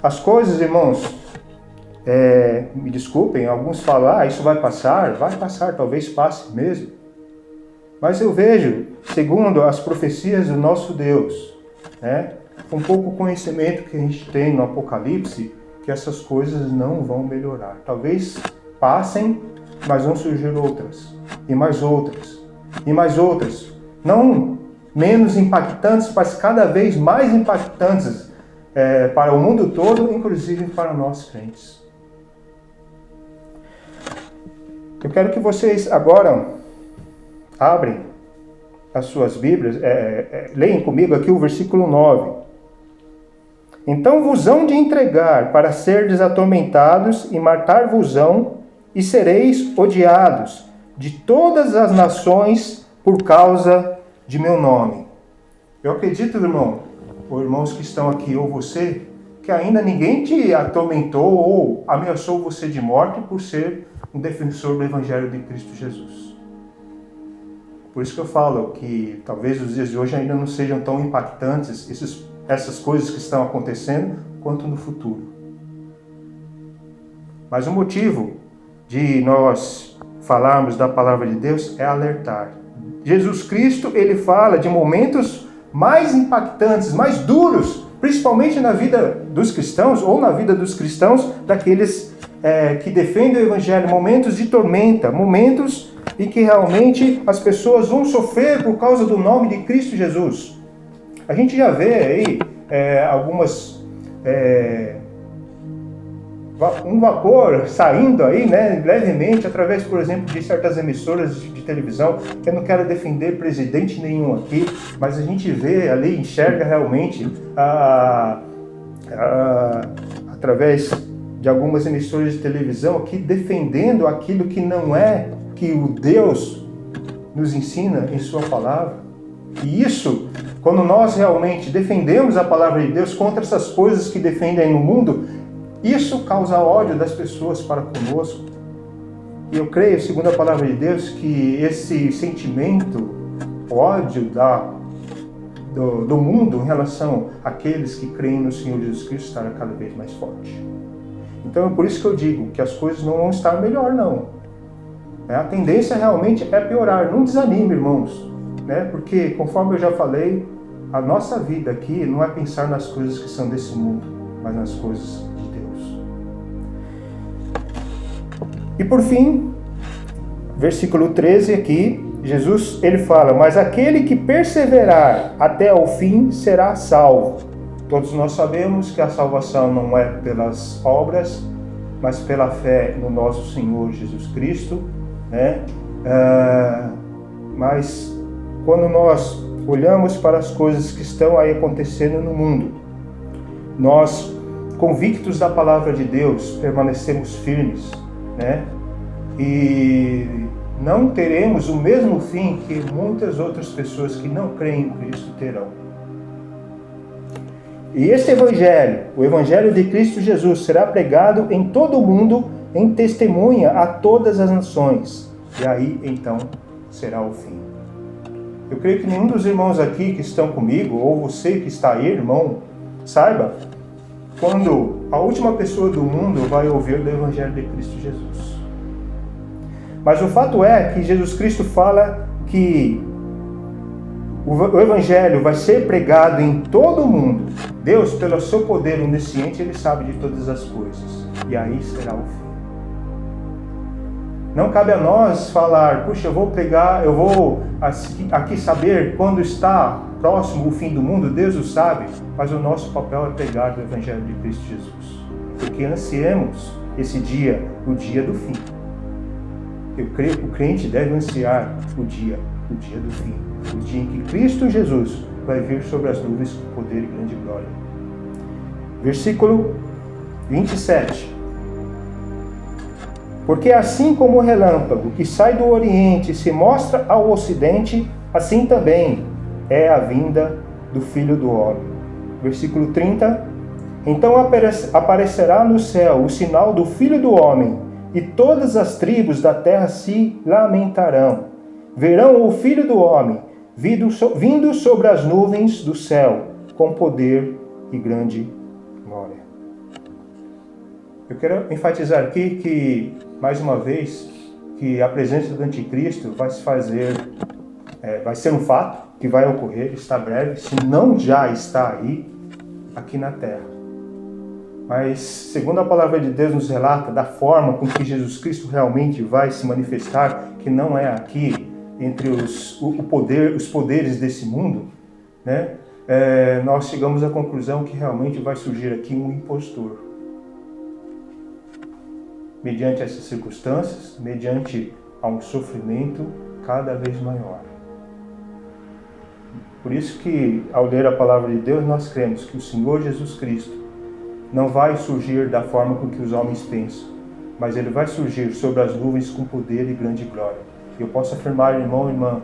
As coisas, irmãos, me desculpem, alguns falam, isso vai passar, talvez passe mesmo. Mas eu vejo, segundo as profecias do nosso Deus, com pouco conhecimento que a gente tem no Apocalipse, que essas coisas não vão melhorar. Talvez passem, mas vão surgir outras, e mais outras, e mais outras. Não menos impactantes, mas cada vez mais impactantes para o mundo todo, inclusive para nós crentes. Eu quero que vocês agora abrem as suas Bíblias, leiam comigo aqui o versículo 9. Então vos hão de entregar para serdes atormentados e matar-vos-ão, e sereis odiados de todas as nações por causa de meu nome. Eu acredito, irmão, ou irmãos que estão aqui, ou você, que ainda ninguém te atormentou ou ameaçou você de morte por ser um defensor do Evangelho de Cristo Jesus. Por isso que eu falo que talvez os dias de hoje ainda não sejam tão impactantes essas coisas que estão acontecendo quanto no futuro. Mas o motivo de nós falarmos da palavra de Deus é alertar. Jesus Cristo, ele fala de momentos mais impactantes, mais duros, principalmente na vida dos cristãos ou na vida dos cristãos, daqueles que defendem o Evangelho, momentos de tormenta, momentos em que realmente as pessoas vão sofrer por causa do nome de Cristo Jesus. A gente já vê aí algumas... um vapor saindo aí, levemente, através, por exemplo, de certas emissoras de televisão. Eu não quero defender presidente nenhum aqui, mas a gente vê ali, enxerga realmente, através de algumas emissoras de televisão aqui, defendendo aquilo que não é que o Deus nos ensina em sua palavra. E isso, quando nós realmente defendemos a palavra de Deus contra essas coisas que defendem no mundo, isso causa ódio das pessoas para conosco. E eu creio, segundo a palavra de Deus, que esse sentimento, ódio do mundo em relação àqueles que creem no Senhor Jesus Cristo estará cada vez mais forte. Então é por isso que eu digo que as coisas não vão estar melhor, não. A tendência realmente é piorar. Não desanime, irmãos. Porque, conforme eu já falei, a nossa vida aqui não é pensar nas coisas que são desse mundo, mas nas coisas de Deus. E por fim, versículo 13 aqui, Jesus ele fala, mas aquele que perseverar até ao fim será salvo. Todos nós sabemos que a salvação não é pelas obras, mas pela fé no nosso Senhor Jesus Cristo, mas quando nós olhamos para as coisas que estão aí acontecendo no mundo, nós, convictos da palavra de Deus, permanecemos firmes, e não teremos o mesmo fim que muitas outras pessoas que não creem em Cristo terão. E este Evangelho, o Evangelho de Cristo Jesus, será pregado em todo o mundo em testemunha a todas as nações. E aí, então, será o fim. Eu creio que nenhum dos irmãos aqui que estão comigo, ou você que está aí, irmão, saiba quando a última pessoa do mundo vai ouvir do Evangelho de Cristo Jesus. Mas o fato é que Jesus Cristo fala que o Evangelho vai ser pregado em todo o mundo. Deus, pelo seu poder onisciente, Ele sabe de todas as coisas. E aí será o fim. Não cabe a nós falar, puxa, eu vou pregar, eu vou aqui saber quando está próximo o fim do mundo. Deus o sabe, mas o nosso papel é pregar o Evangelho de Cristo Jesus. Porque ansiemos esse dia, o dia do fim. Eu creio que o crente deve ansiar o dia do fim. O dia em que Cristo Jesus vai vir sobre as nuvens com poder e grande glória. Versículo 27. Porque assim como o relâmpago que sai do Oriente e se mostra ao Ocidente, assim também é a vinda do Filho do Homem. Versículo 30. Então aparecerá no céu o sinal do Filho do Homem, e todas as tribos da terra se lamentarão. Verão o Filho do Homem vindo sobre as nuvens do céu, com poder e grande glória. Eu quero enfatizar aqui que, mais uma vez, que a presença do Anticristo vai ser um fato que vai ocorrer, está breve, se não já está aí, aqui na terra. Mas, segundo a palavra de Deus nos relata, da forma com que Jesus Cristo realmente vai se manifestar, que não é aqui, entre os poderes desse mundo, né? Nós chegamos à conclusão que realmente vai surgir aqui um impostor. Mediante essas circunstâncias, mediante a um sofrimento cada vez maior. Por isso que, ao ler a palavra de Deus, nós cremos que o Senhor Jesus Cristo não vai surgir da forma com que os homens pensam, mas Ele vai surgir sobre as nuvens com poder e grande glória. Eu posso afirmar, irmão e irmã,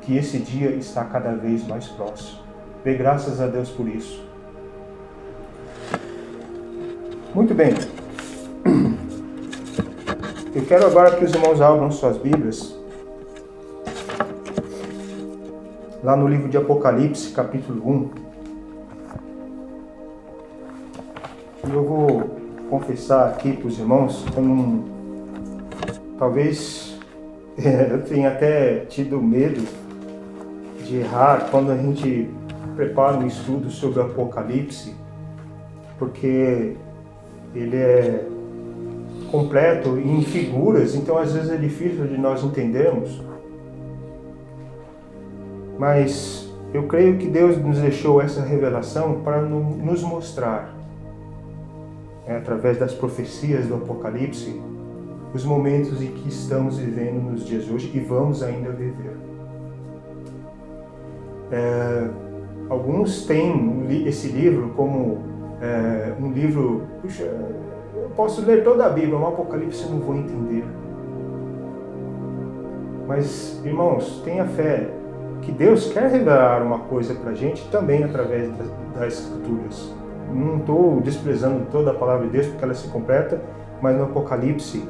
que esse dia está cada vez mais próximo. Dê graças a Deus por isso. Muito bem. Eu quero agora que os irmãos abram suas Bíblias lá no livro de Apocalipse, capítulo 1. E eu vou confessar aqui para os irmãos, talvez eu tenha até tido medo de errar quando a gente prepara um estudo sobre o Apocalipse, porque ele é completo em figuras, então às vezes é difícil de nós entendermos. Mas eu creio que Deus nos deixou essa revelação para nos mostrar, através das profecias do Apocalipse, os momentos em que estamos vivendo nos dias de hoje e vamos ainda viver. Alguns têm esse livro como um livro, puxa, eu posso ler toda a Bíblia, mas o Apocalipse eu não vou entender. Mas, irmãos, tenha fé que Deus quer revelar uma coisa para a gente também através das Escrituras. Não estou desprezando toda a palavra de Deus porque ela se completa, mas no Apocalipse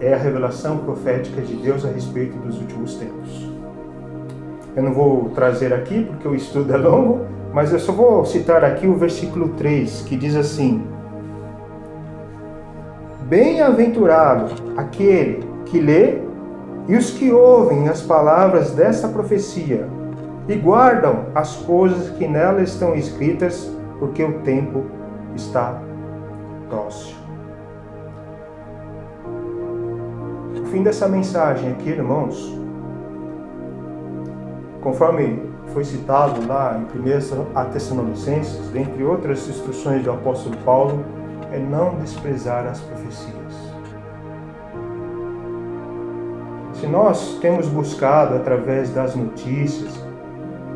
é a revelação profética de Deus a respeito dos últimos tempos. Eu não vou trazer aqui porque o estudo é longo, mas eu só vou citar aqui o versículo 3, que diz assim: Bem-aventurado aquele que lê e os que ouvem as palavras desta profecia e guardam as coisas que nela estão escritas, porque o tempo está próximo. O fim dessa mensagem aqui, irmãos, conforme foi citado lá em 1 Tessalonicenses, dentre outras instruções do apóstolo Paulo, é não desprezar as profecias. Se nós temos buscado através das notícias,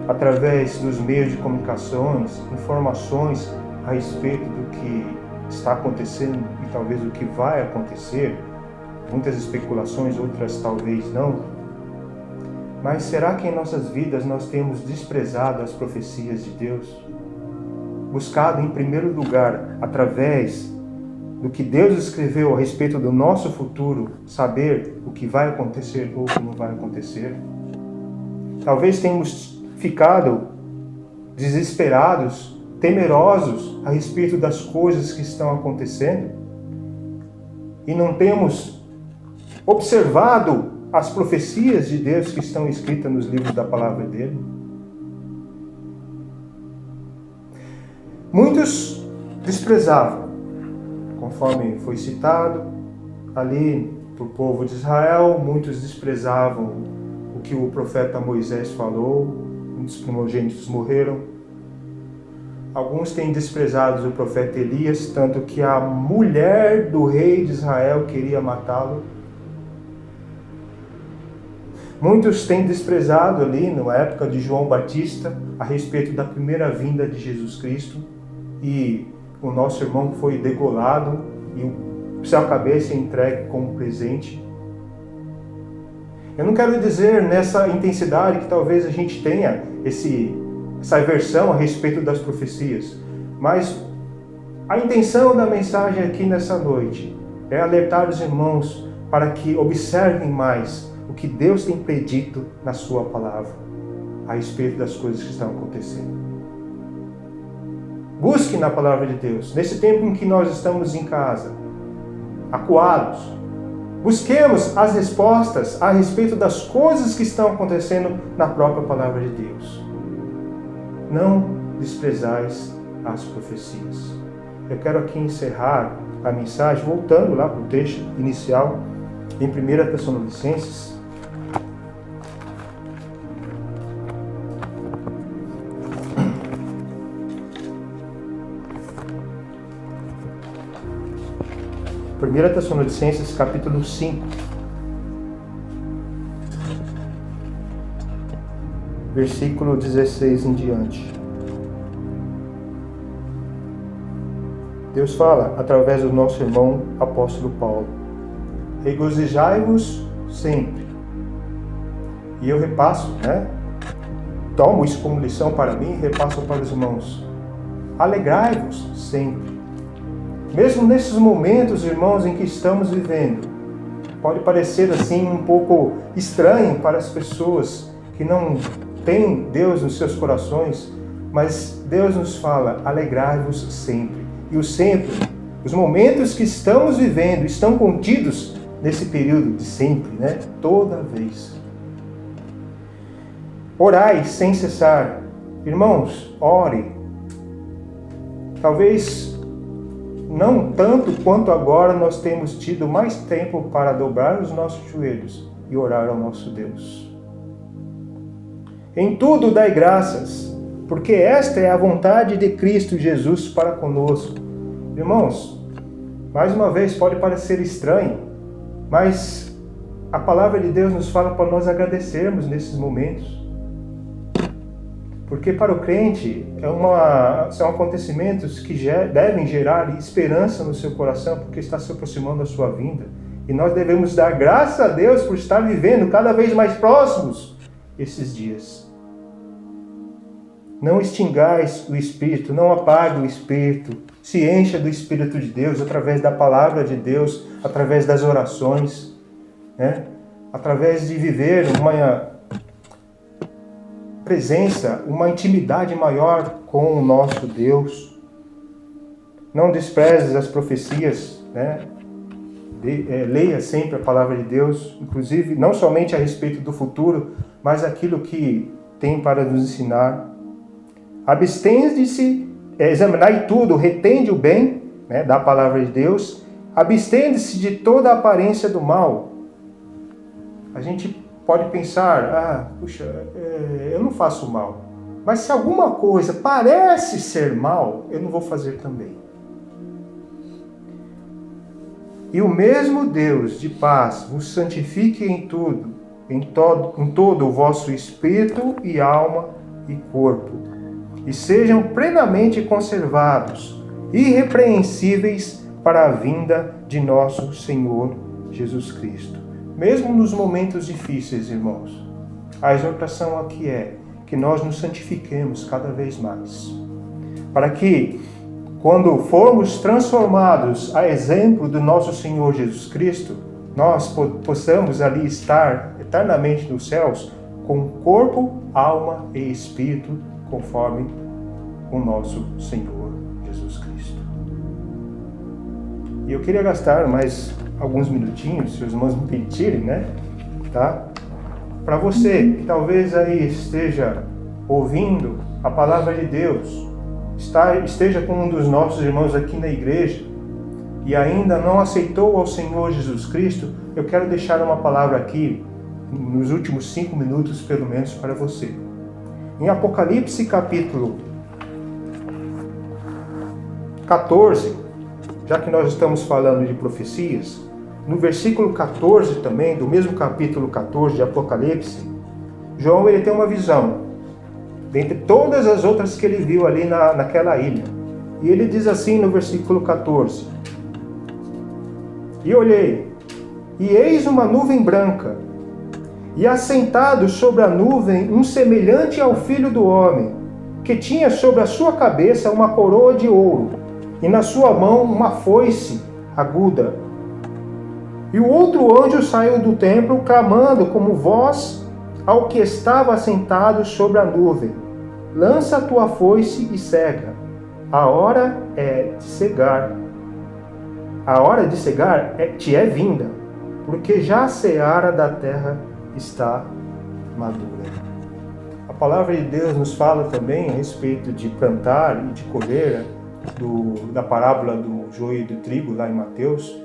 através dos meios de comunicações, informações a respeito do que está acontecendo e talvez o que vai acontecer, muitas especulações, outras talvez não, mas será que em nossas vidas nós temos desprezado as profecias de Deus? Buscado em primeiro lugar, através do que Deus escreveu a respeito do nosso futuro, saber o que vai acontecer ou o que não vai acontecer? Talvez tenhamos ficado desesperados temerosos a respeito das coisas que estão acontecendo? E não temos observado as profecias de Deus que estão escritas nos livros da palavra dele? Muitos desprezavam, conforme foi citado ali para o povo de Israel, muitos desprezavam o que o profeta Moisés falou, muitos primogênitos morreram. Alguns têm desprezado o profeta Elias, tanto que a mulher do rei de Israel queria matá-lo. Muitos têm desprezado ali, na época de João Batista, a respeito da primeira vinda de Jesus Cristo, e o nosso irmão foi degolado e o sua cabeça entregue como presente. Eu não quero dizer nessa intensidade que talvez a gente tenha essa aversão a respeito das profecias, mas a intenção da mensagem aqui nessa noite é alertar os irmãos para que observem mais o que Deus tem predito na sua palavra a respeito das coisas que estão acontecendo. Busque na palavra de Deus, nesse tempo em que nós estamos em casa, acuados. Busquemos as respostas a respeito das coisas que estão acontecendo na própria palavra de Deus. Não desprezais as profecias. Eu quero aqui encerrar a mensagem, voltando lá para o texto inicial, em 1 Tessalonicenses. Primeira Tessalonicenses, capítulo 5, versículo 16 em diante. Deus fala através do nosso irmão apóstolo Paulo: regozijai-vos sempre. E eu repasso, tomo isso como lição para mim e repasso para os irmãos: alegrai-vos sempre. Mesmo nesses momentos, irmãos, em que estamos vivendo, pode parecer assim um pouco estranho para as pessoas que não têm Deus nos seus corações, mas Deus nos fala: alegrai-vos sempre. E o sempre, os momentos que estamos vivendo, estão contidos nesse período de sempre, toda vez. Orai sem cessar. Irmãos, ore. Talvez não tanto quanto agora nós temos tido mais tempo para dobrar os nossos joelhos e orar ao nosso Deus. Em tudo dai graças, porque esta é a vontade de Cristo Jesus para conosco. Irmãos, mais uma vez pode parecer estranho, mas a palavra de Deus nos fala para nós agradecermos nesses momentos. Porque para o crente são acontecimentos que devem gerar esperança no seu coração, porque está se aproximando da sua vinda. E nós devemos dar graças a Deus por estar vivendo cada vez mais próximos esses dias. Não extingais o Espírito, não apague o Espírito. Se encha do Espírito de Deus através da palavra de Deus, através das orações, através de viver uma presença, uma intimidade maior com o nosso Deus. Não desprezes as profecias, leia sempre a palavra de Deus, inclusive não somente a respeito do futuro, mas aquilo que tem para nos ensinar. Abstende-se, examinai tudo, retende o bem, da palavra de Deus, abstende-se de toda a aparência do mal. A gente pode pensar, eu não faço mal, mas se alguma coisa parece ser mal, eu não vou fazer também. E o mesmo Deus de paz vos santifique em tudo, em todo o vosso espírito e alma e corpo, e sejam plenamente conservados, irrepreensíveis para a vinda de nosso Senhor Jesus Cristo. Mesmo nos momentos difíceis, irmãos, a exortação aqui é que nós nos santifiquemos cada vez mais, para que, quando formos transformados a exemplo do nosso Senhor Jesus Cristo, nós possamos ali estar eternamente nos céus com corpo, alma e espírito, conforme com o nosso Senhor Jesus Cristo. E eu queria gastar mais alguns minutinhos, se os irmãos me permitirem, né? Tá? Para você que talvez aí esteja ouvindo a palavra de Deus, esteja com um dos nossos irmãos aqui na igreja e ainda não aceitou ao Senhor Jesus Cristo, eu quero deixar uma palavra aqui, nos últimos 5 minutos pelo menos, para você. Em Apocalipse capítulo 14, já que nós estamos falando de profecias, no versículo 14 também, do mesmo capítulo 14 de Apocalipse, João ele tem uma visão, dentre todas as outras que ele viu ali naquela ilha. E ele diz assim no versículo 14: E olhei, e eis uma nuvem branca, e assentado sobre a nuvem um semelhante ao Filho do Homem, que tinha sobre a sua cabeça uma coroa de ouro, e na sua mão uma foice aguda. E o outro anjo saiu do templo, clamando como voz ao que estava assentado sobre a nuvem: Lança a tua foice e cega. A hora é de cegar. A hora de cegar te é vinda, porque já a seara da terra está madura. A palavra de Deus nos fala também a respeito de plantar e de colher, da parábola do joio e do trigo, lá em Mateus.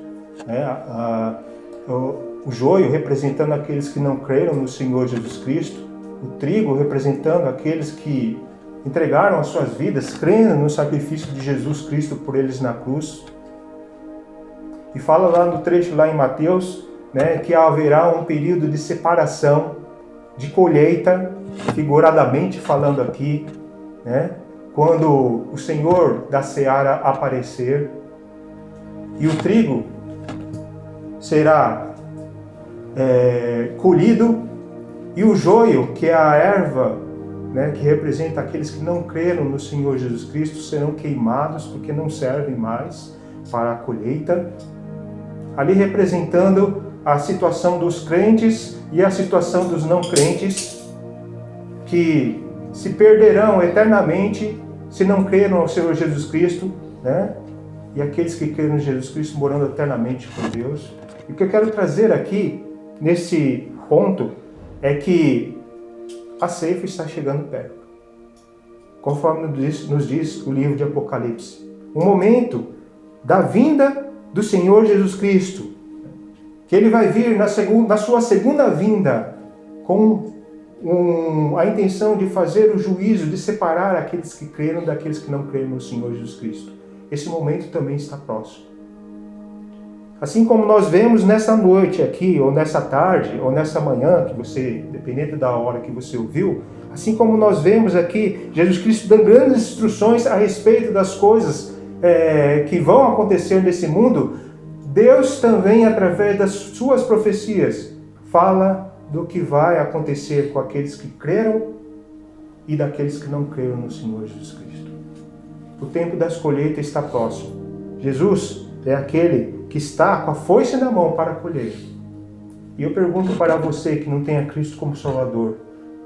O joio representando aqueles que não creram no Senhor Jesus Cristo, o trigo representando aqueles que entregaram as suas vidas, crendo no sacrifício de Jesus Cristo por eles na cruz. E fala lá no trecho lá em Mateus, né, que haverá um período de separação, de colheita, figuradamente falando aqui, né, quando o Senhor da seara aparecer, e o trigo será colhido, e o joio, que é a erva, né, que representa aqueles que não creram no Senhor Jesus Cristo, serão queimados porque não servem mais para a colheita, ali representando a situação dos crentes e a situação dos não crentes, que se perderão eternamente se não creram ao Senhor Jesus Cristo, né? E aqueles que creram em Jesus Cristo morando eternamente com Deus. E o que eu quero trazer aqui, nesse ponto, é que a ceifa está chegando perto. Conforme nos diz o livro de Apocalipse. O momento da vinda do Senhor Jesus Cristo, que Ele vai vir na sua segunda vinda com a intenção de fazer o juízo, de separar aqueles que creram daqueles que não creram no Senhor Jesus Cristo. Esse momento também está próximo. Assim como nós vemos nessa noite aqui, ou nessa tarde, ou nessa manhã, que você, dependendo da hora que você ouviu, assim como nós vemos aqui Jesus Cristo dando grandes instruções a respeito das coisas que vão acontecer nesse mundo, Deus também, através das suas profecias, fala do que vai acontecer com aqueles que creram e daqueles que não creram no Senhor Jesus Cristo. O tempo das colheitas está próximo. Jesus é aquele que está com a foice na mão para colher. E eu pergunto para você que não tem a Cristo como Salvador,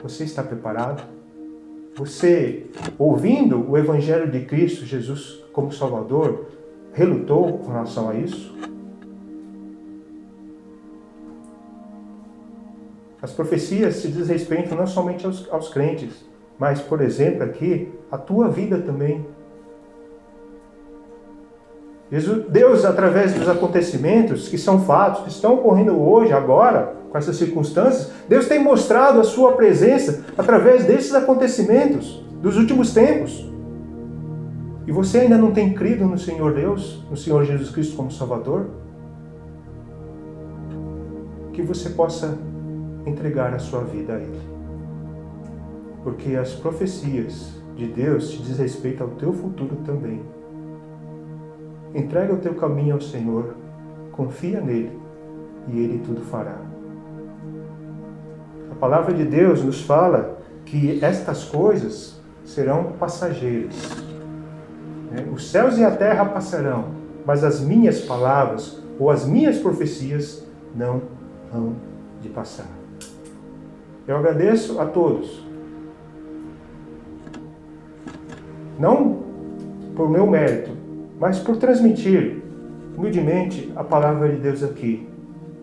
você está preparado? Você, ouvindo o Evangelho de Cristo, Jesus como Salvador, relutou com relação a isso? As profecias se desrespeitam não somente aos crentes, mas, por exemplo, aqui, a tua vida também. Deus, através dos acontecimentos que são fatos, que estão ocorrendo hoje, agora, com essas circunstâncias, Deus tem mostrado a sua presença através desses acontecimentos dos últimos tempos. E você ainda não tem crido no Senhor Deus, no Senhor Jesus Cristo como Salvador? Que você possa entregar a sua vida a Ele. Porque as profecias de Deus te diz respeito ao teu futuro também. Entrega o teu caminho ao Senhor, confia nele e Ele tudo fará. A palavra de Deus nos fala que estas coisas serão passageiras. Os céus e a terra passarão, mas as minhas palavras ou as minhas profecias não hão de passar. Eu agradeço a todos. não por meu mérito, mas por transmitir humildemente a palavra de Deus aqui,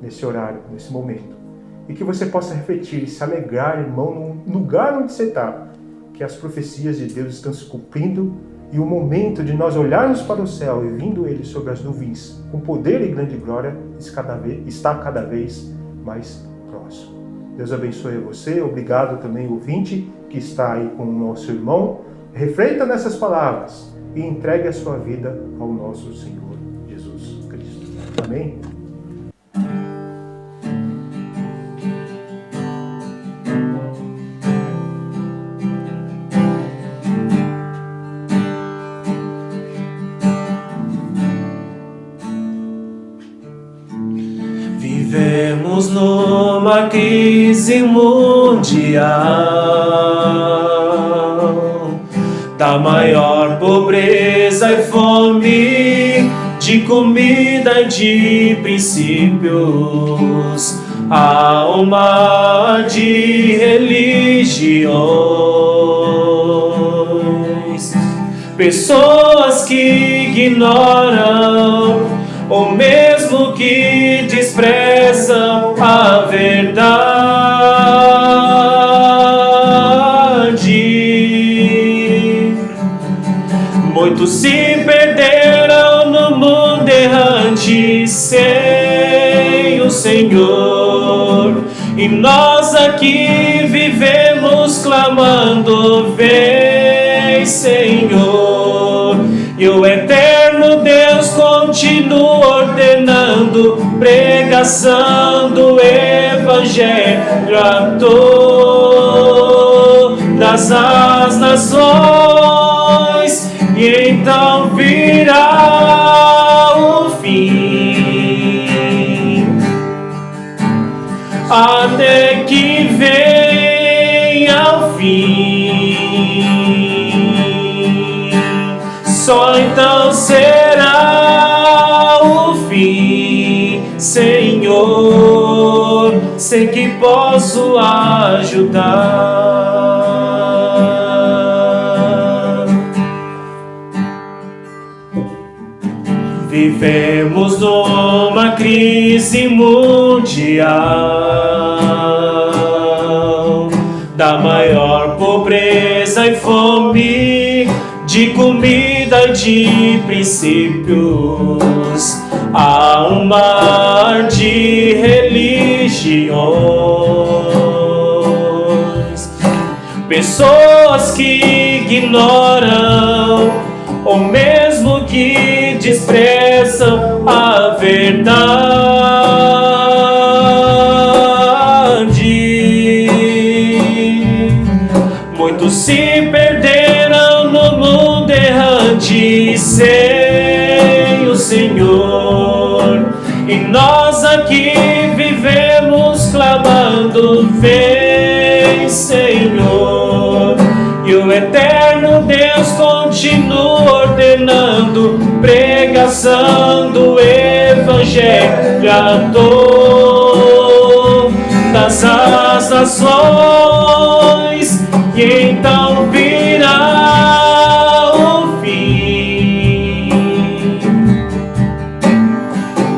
nesse horário, nesse momento. E que você possa refletir e se alegrar, irmão, no lugar onde você está, que as profecias de Deus estão se cumprindo e o momento de nós olharmos para o céu e vindo Ele sobre as nuvens, com poder e grande glória, está cada vez mais próximo. Deus abençoe você. Obrigado também, ouvinte, que está aí com o nosso irmão. Reflita nessas palavras e entregue a sua vida ao nosso Senhor Jesus Cristo. Amém? Vivemos numa crise mundial, da maior pobreza e fome, de comida e de princípios, há um mar de religiões, pessoas que ignoram ou mesmo que desprezam a verdade. Muitos se perderam no mundo errante sem o Senhor, e nós aqui vivemos clamando: vem, Senhor. E o eterno Deus continua ordenando pregação do Evangelho a todas as nações, e então virá o fim, até que venha o fim. Só então será o fim, Senhor, sei que posso ajudar. Vivemos numa crise mundial, da maior pobreza e fome, de comida e de princípios, há um mar de religiões, pessoas que ignoram ou mesmo que desprezam a verdade. Muitos se perderam no mundo errante sem o Senhor, e nós aqui vivemos clamando: vem, Senhor. E o eterno Deus continua ordenando pregação do Evangelho a todas as nações, e então virá o fim,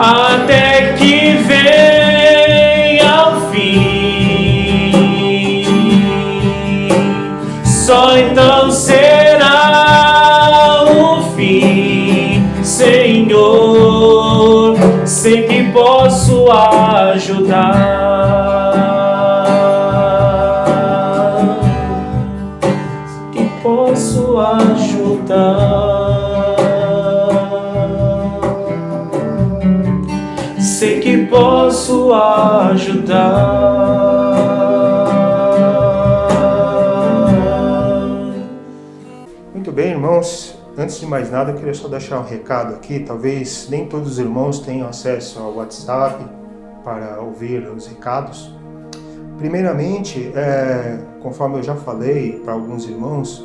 até que venha o fim. Só então será o fim, Senhor, sei que posso ajudar, que posso ajudar, sei que posso ajudar. Muito bem, irmãos. Antes de mais nada, eu queria só deixar um recado aqui. Talvez nem todos os irmãos tenham acesso ao WhatsApp para ouvir os recados. Primeiramente, conforme eu já falei para alguns irmãos,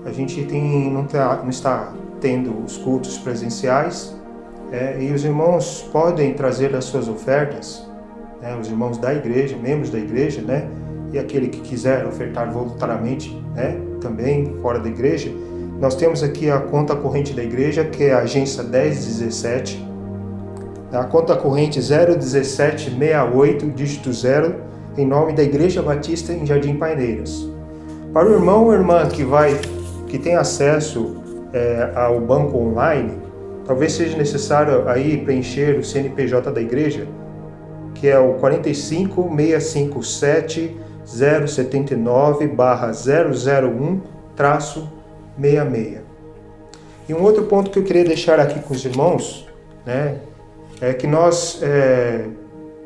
a gente não está tendo os cultos presenciais, e os irmãos podem trazer as suas ofertas, os irmãos da igreja, membros da igreja, e aquele que quiser ofertar voluntariamente, também fora da igreja, Nós temos aqui a conta corrente da igreja, que é a agência 1017, a conta corrente 01768, dígito 0, em nome da Igreja Batista em Jardim Paineiras. Para o irmão ou irmã que tem acesso ao banco online, talvez seja necessário aí preencher o CNPJ da igreja, que é o 45657-079/001-66. E um outro ponto que eu queria deixar aqui com os irmãos, né, é que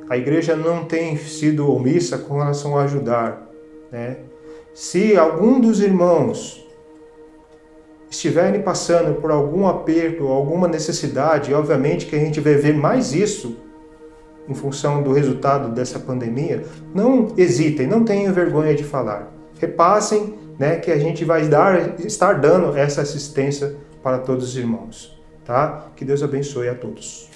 a igreja não tem sido omissa com relação a ajudar, né? Se algum dos irmãos estiverem passando por algum aperto, alguma necessidade, obviamente que a gente vai ver mais isso em função do resultado dessa pandemia, não hesitem, não tenham vergonha de falar. Repassem, né, que a gente vai estar dando essa assistência para todos os irmãos, tá? Que Deus abençoe a todos.